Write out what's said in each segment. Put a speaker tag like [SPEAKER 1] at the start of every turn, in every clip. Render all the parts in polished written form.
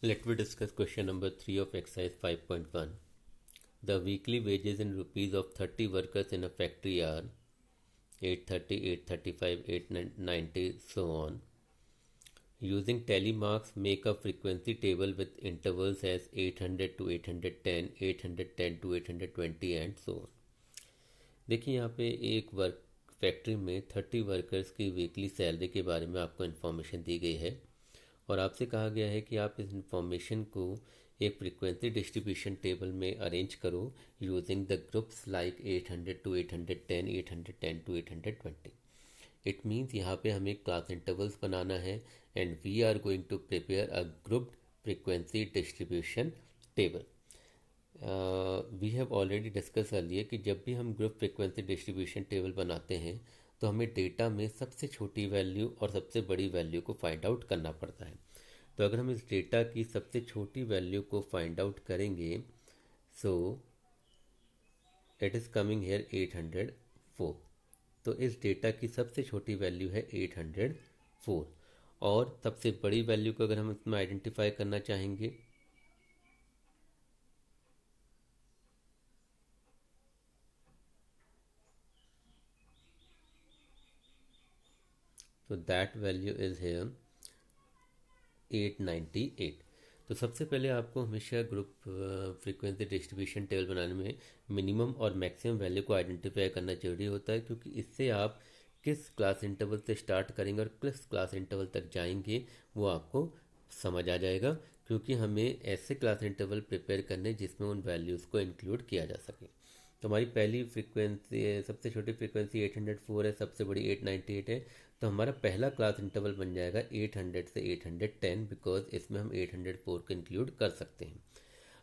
[SPEAKER 1] Let me discuss question number 3 of exercise 5.1. The weekly wages in rupees of 30 workers in a factory are 830, 835, 890, so on. Using tally marks, make a frequency table with intervals as 800 to 810, 810 to 820 and so on. देखिए यहाँ पे एक work factory में 30 workers की weekly salary के बारे में आपको इन्फॉर्मेशन दी गई है और आपसे कहा गया है कि आप इस इंफॉर्मेशन को एक फ्रीक्वेंसी डिस्ट्रीब्यूशन टेबल में अरेंज करो using the groups like 800 to 810, 810 to 820. It means यहाँ पे हमें क्लास इंटरवल्स बनाना है and we are going to prepare a grouped frequency distribution table. We have already discuss earlier कि जब भी हम ग्रुप फ्रीक्वेंसी डिस्ट्रीब्यूशन टेबल बनाते हैं तो हमें डेटा में सबसे छोटी वैल्यू और सबसे बड़ी वैल्यू को फाइंड आउट करना पड़ता है. तो अगर हम इस डेटा की सबसे छोटी वैल्यू को फाइंड आउट करेंगे so it is coming here 804. तो इस डेटा की सबसे छोटी वैल्यू है 804 और सबसे बड़ी वैल्यू को अगर हम इसमें आइडेंटिफाई करना चाहेंगे तो दैट वैल्यू इज़ हेयर 898. तो सबसे पहले आपको हमेशा ग्रुप फ्रीक्वेंसी डिस्ट्रीब्यूशन टेबल बनाने में मिनिमम और मैक्सिमम वैल्यू को आइडेंटिफाई करना जरूरी होता है क्योंकि इससे आप किस क्लास इंटरवल से स्टार्ट करेंगे और किस क्लास इंटरवल तक जाएंगे वो आपको समझ आ जाएगा क्योंकि हमें ऐसे क्लास इंटरवल प्रिपेयर करने जिसमें उन वैल्यूज़ को इंक्लूड किया जा सके. तो हमारी पहली फ्रीक्वेंसी सबसे छोटी फ्रीक्वेंसी 804 है, सबसे बड़ी 898 है. तो हमारा पहला क्लास इंटरवल बन जाएगा 800 से 810 बिकॉज इसमें हम 804 को इंक्लूड कर सकते हैं.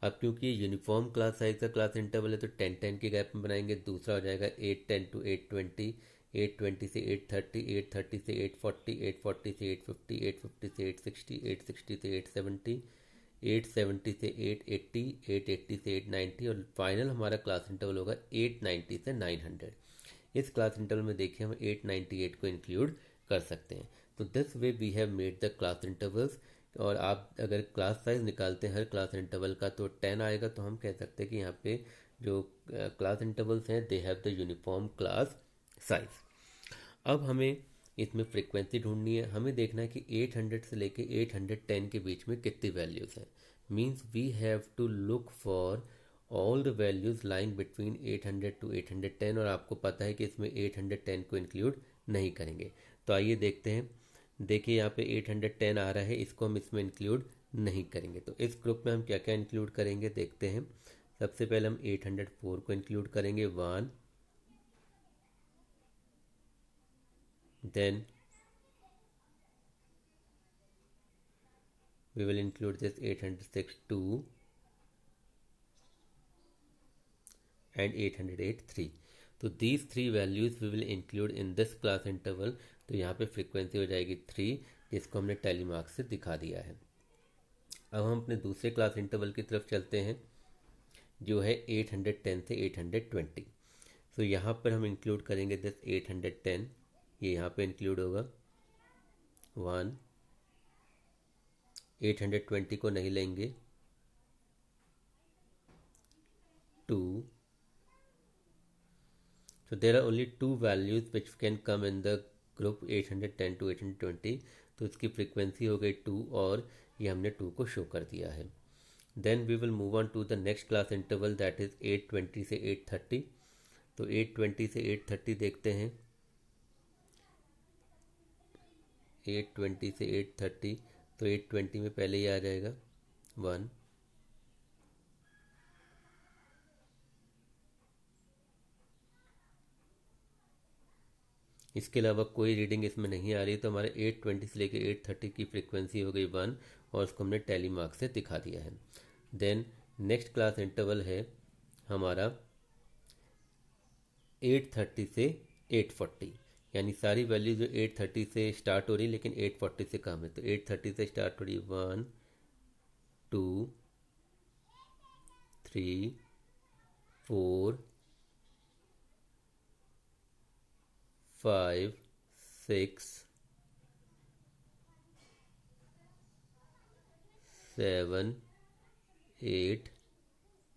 [SPEAKER 1] अब क्योंकि ये यूनिफॉर्म क्लास साइज का क्लास इंटरवल है तो 10-10 के गैप में बनाएंगे. दूसरा हो जाएगा 810 टू 820, 820 से 830, 830 से 840, 840 से 850, 850 से 860, 860 से 870, 870 से 880, 880 से 890 और फाइनल हमारा क्लास इंटरवल होगा 890 से 900. इस क्लास इंटरवल में देखिए हम 898 को इंक्लूड कर सकते हैं. तो this way we have made the class intervals. और आप अगर क्लास साइज निकालते हैं हर क्लास इंटरवल का तो 10 आएगा. तो हम कह सकते हैं कि यहाँ पे जो क्लास इंटरवल्स हैं they have the uniform class size. अब हमें इसमें फ्रीक्वेंसी ढूंढनी है. हमें देखना है कि 800 से लेके 810 के बीच में कितनी वैल्यूज़ हैं. Means we have to look for all the values lying between 800 to 810 और आपको पता है कि इसमें 810 को इंक्लूड नहीं करेंगे. तो आइए देखते हैं. देखिए यहाँ पे 810 आ रहा है, इसको हम इसमें इंक्लूड नहीं करेंगे. तो इस ग्रुप में हम क्या क्या इंक्लूड करेंगे देखते हैं. सबसे पहले हम 804 को इंक्लूड करेंगे 1. Then we will include this 806 2 and 808 3. तो these three values we will include in this class interval. तो यहाँ पे फ्रीक्वेंसी हो जाएगी 3 जिसको हमने टैली मार्क से दिखा दिया है. अब हम अपने दूसरे क्लास इंटरवल की तरफ चलते हैं जो है 810 से 820. तो यहाँ पर हम इंक्लूड करेंगे दिस 810. ये यहाँ पे इंक्लूड होगा 1. 820 को नहीं लेंगे 2. So there are only two values which can come in the group 810 to 820. तो इसकी फ्रीक्वेंसी हो गई 2 और ये हमने 2 को शो कर दिया है. Then we will move on to the next class interval that is 820 से 830. तो 820 से 830 देखते हैं. 820 से 830 तो 820 में पहले ही आ जाएगा 1. इसके अलावा कोई रीडिंग इसमें नहीं आ रही. तो हमारे 820 से लेके 830 की फ्रीक्वेंसी हो गई 1 और उसको हमने टैली मार्क से दिखा दिया है. देन नेक्स्ट क्लास इंटरवल है हमारा 830 से 840. यानी सारी वैल्यू जो 830 से स्टार्ट हो रही लेकिन 840 से कम है. तो 830 से स्टार्ट हो रही 1 2 3 4 5 6 7, 8,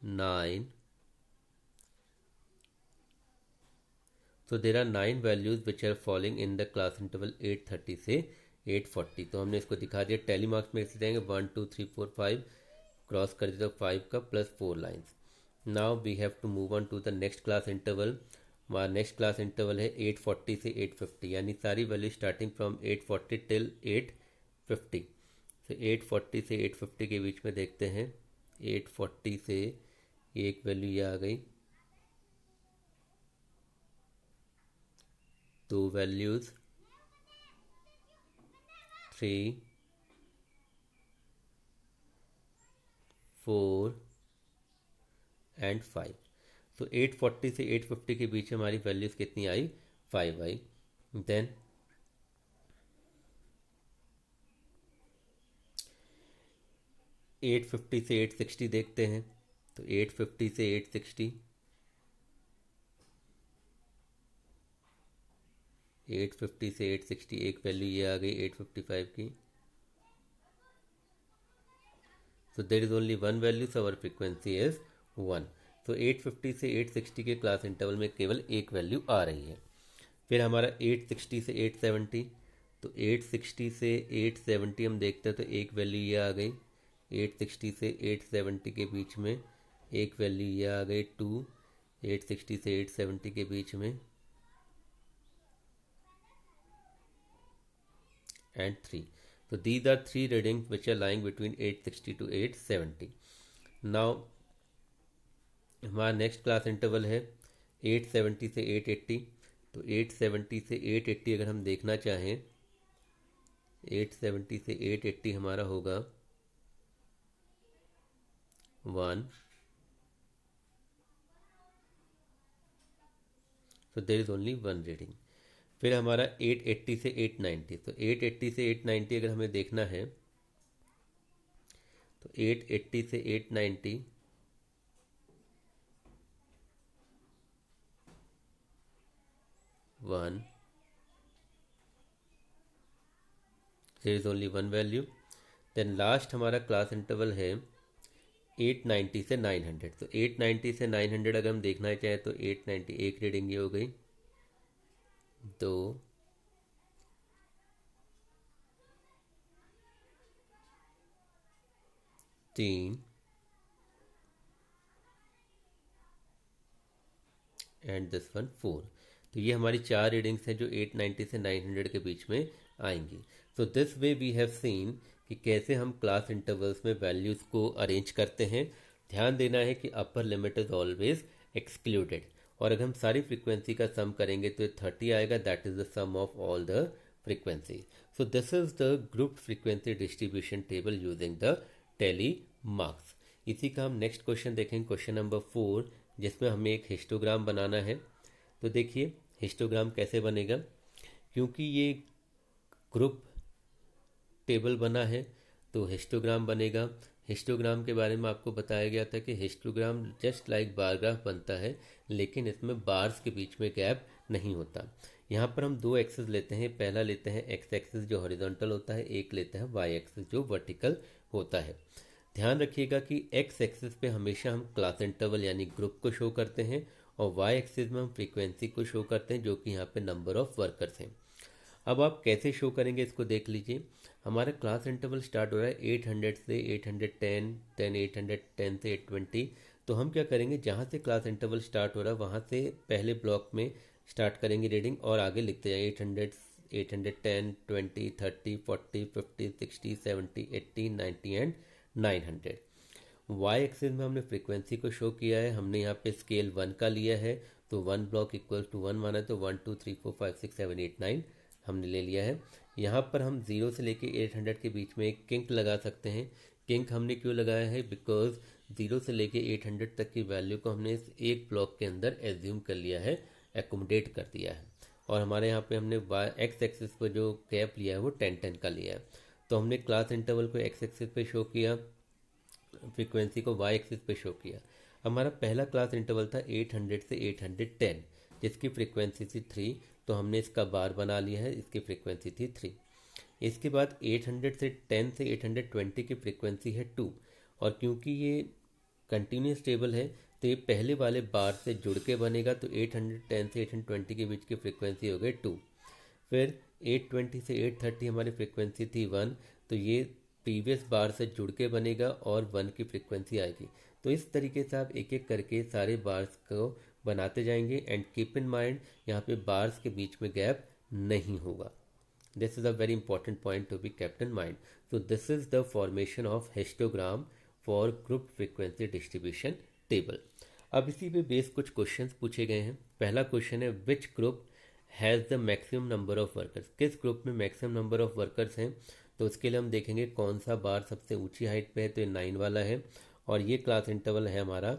[SPEAKER 1] 9. So there are 9 values which are falling in the class interval 8:30 से 8:40. तो हमने इसको दिखा दिया. टैली मार्क्स में इसे देंगे 1 2 3 4 5 क्रॉस कर दिया तो 5 का plus 4 lines. Now we have to move on to the next class interval. हमारा नेक्स्ट क्लास इंटरवल है 8:40 से 8:50, यानी सारी वैल्यू स्टार्टिंग फ्रॉम 8:40 टिल 8:50. तो 8:40 से 8:50 के बीच में देखते हैं. 8:40 से एक वैल्यू ये आ गई, दो वैल्यूज 3, 4 एंड 5. तो 8:40 से 8:50 के बीच में हमारी वैल्यूज कितनी आई? 5 आई. देन 8:50 से 8:60 देखते हैं. तो 8:50 से 8:60, 8:50 से 8:60 एक वैल्यू ये आ गई 8:55 की. So there is only one value, so our frequency is 1. तो 8:50 से 8:60 के क्लास इंटरवल में केवल एक वैल्यू आ रही है. फिर हमारा 8:60 से 8:70. तो 8:60 से 8:70 हम देखते हैं तो एक वैल्यू ये आ गई. 8:60 से 8:70 के बीच में एक वैल्यू ये आ गई 2. 8:60 से 8:70 के बीच में and 3. So these are 3 readings which are lying between 8:60 to 8:70. Now हमारा नेक्स्ट क्लास इंटरवल है 8:70 से 8:80. तो 8:70 से 8:80 अगर हम देखना चाहें, 8:70 से 8:80 हमारा होगा 1. So there is only one reading. फिर हमारा 880 से 890. तो 880 से 890 अगर हमें देखना है तो 880 से 890 1. There is only one value. Then last हमारा क्लास इंटरवल है 890 से 900. तो 890 से 900 अगर हम देखना चाहें तो 890 एक रीडिंग ये हो गई, 2, 3 एंड दिस वन 4. तो ये हमारी 4 रीडिंग्स हैं जो 890 से 900 के बीच में आएंगी. So this way we have seen कि कैसे हम क्लास इंटरवल्स में वैल्यूज़ को अरेंज करते हैं. ध्यान देना है कि upper limit is always excluded. और अगर हम सारी फ्रीक्वेंसी का सम करेंगे तो 30 आएगा. That is the sum of all the frequency. So this is the group frequency distribution table using the tally marks. इसी का हम नेक्स्ट क्वेश्चन देखेंगे, क्वेश्चन नंबर 4, जिसमें हमें एक हिस्टोग्राम बनाना है. तो देखिए हिस्टोग्राम कैसे बनेगा. क्योंकि ये ग्रुप टेबल बना है तो हिस्टोग्राम बनेगा. हिस्टोग्राम के बारे में आपको बताया गया था कि histogram just like bar graph बनता है, लेकिन इसमें बार्स के बीच में गैप नहीं होता. यहाँ पर हम दो एक्सेस लेते हैं. पहला लेते हैं एक्स एक्सिस जो हॉरिजॉन्टल होता है, एक लेते हैं वाई एक्सिस जो वर्टिकल होता है. ध्यान रखिएगा कि एक्स एक्सिस पे हमेशा हम क्लास इंटरवल यानी ग्रुप को शो करते हैं और वाई एक्सिस में हम फ्रीक्वेंसी को शो करते हैं जो कि यहाँ पे नंबर ऑफ वर्कर्स हैं. अब आप कैसे शो करेंगे इसको देख लीजिए. हमारा क्लास इंटरवल स्टार्ट हो रहा है 800 से 810, देन 810 से 820. तो हम क्या करेंगे, जहाँ से क्लास इंटरवल स्टार्ट हो रहा है वहाँ से पहले ब्लॉक में स्टार्ट करेंगे रीडिंग और आगे लिखते जाएंगे 800, 810, 20, 30, 40, 50, 60, 70, 80, 90 एंड 900. वाई एक्सिस में हमने फ्रीक्वेंसी को शो किया है. हमने यहाँ पे स्केल 1 का लिया है तो 1 ब्लॉक इक्वल टू 1 माना, तो 1 2 3 4 5 6 7 8 9 हमने ले लिया है. यहाँ पर हम 0 से लेके 800 के बीच में एक किंक लगा सकते हैं. किंक हमने क्यों लगाया है, बिकॉज 0 से लेके 800 तक की वैल्यू को हमने इस एक ब्लॉक के अंदर एज्यूम कर लिया है, एकोमोडेट कर दिया है. और हमारे यहाँ पे हमने एक्स एक्सिस पर जो गैप लिया है वो 10-10 का लिया है. तो हमने क्लास इंटरवल को एक्स एक्सिस पे शो किया, फ्रीक्वेंसी को वाई एक्सिस पे शो किया. हमारा पहला क्लास इंटरवल था 800 से 810 जिसकी फ्रीक्वेंसी थी 3. तो हमने इसका बार बना लिया है, इसकी फ्रीक्वेंसी थी 3. इसके बाद 800 से 10 से 820 की फ्रीक्वेंसी है 2। और क्योंकि ये कंटिन्यूस टेबल है तो ये पहले वाले बार से जुड़ के बनेगा, तो 810 से 820 के बीच की फ्रीक्वेंसी हो गई 2। फिर 820 से 830 हमारी फ्रीक्वेंसी थी 1, तो ये प्रीवियस बार से जुड़ के बनेगा और 1 की फ्रीक्वेंसी आएगी। तो इस तरीके से आप एक एक करके सारे बार्स को बनाते जाएंगे। एंड कीप इन माइंड, यहाँ पे बार्स के बीच में गैप नहीं होगा। This is a very important point to be kept in mind. So this is the formation of histogram for group frequency distribution table. अब इसी पे बेस कुछ क्वेश्चंस पूछे गए हैं। पहला क्वेश्चन है विच group has the maximum number of workers. किस ग्रुप में मैक्सिमम नंबर ऑफ वर्कर्स हैं। तो उसके लिए हम देखेंगे कौन सा बार सबसे ऊंची हाइट पे है, तो ये 9 वाला है। और ये क्लास इंटरवल है हमारा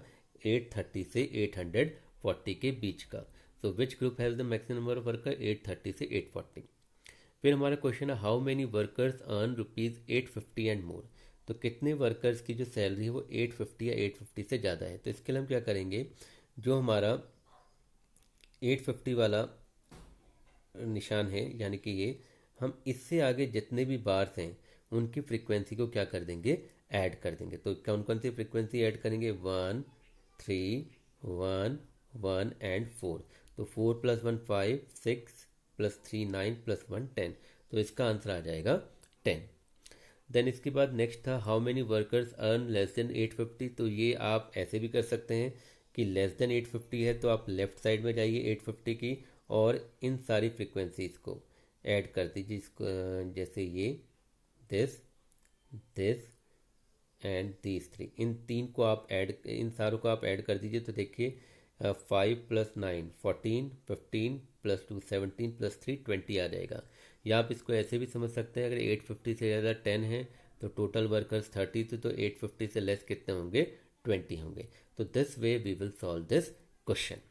[SPEAKER 1] 830 से 840 के बीच का। So which group has the maximum number of worker, 830 से 840। फिर हमारा क्वेश्चन है how many workers earn ₹850 and more. तो कितने वर्कर्स की जो सैलरी है वो 850 या 850 से ज़्यादा है। तो इसके लिए हम क्या करेंगे, जो हमारा 850 वाला निशान है यानी कि ये, हम इससे आगे जितने भी बार्स हैं उनकी फ्रीक्वेंसी को क्या कर देंगे, ऐड कर देंगे। तो कौन कौन सी फ्रीक्वेंसी ऐड करेंगे, 1 3 1 1 एंड 4। तो 4 + 1 5 6 + 3 9 + 1 10। तो इसका आंसर आ जाएगा 10। देन इसके बाद नेक्स्ट था how many workers earn less than 850। तो ये आप ऐसे भी कर सकते हैं कि लेस देन 850 है तो आप लेफ्ट साइड में जाइए 850 की और इन सारी फ्रीक्वेंसीज को ऐड कर दीजिए। इसको जैसे ये दिस दिस एंड दीज 3, इन तीन को आप ऐड, इन सारों को आप ऐड कर दीजिए। तो देखिए 5 + 9 14, 15 + 2 17 + 3 20 आ जाएगा। या आप इसको ऐसे भी समझ सकते हैं, अगर 850 से ज़्यादा 10 है तो टोटल वर्कर्स 30 थे, तो 850 से लेस कितने होंगे, 20 होंगे। तो this way we will solve this question.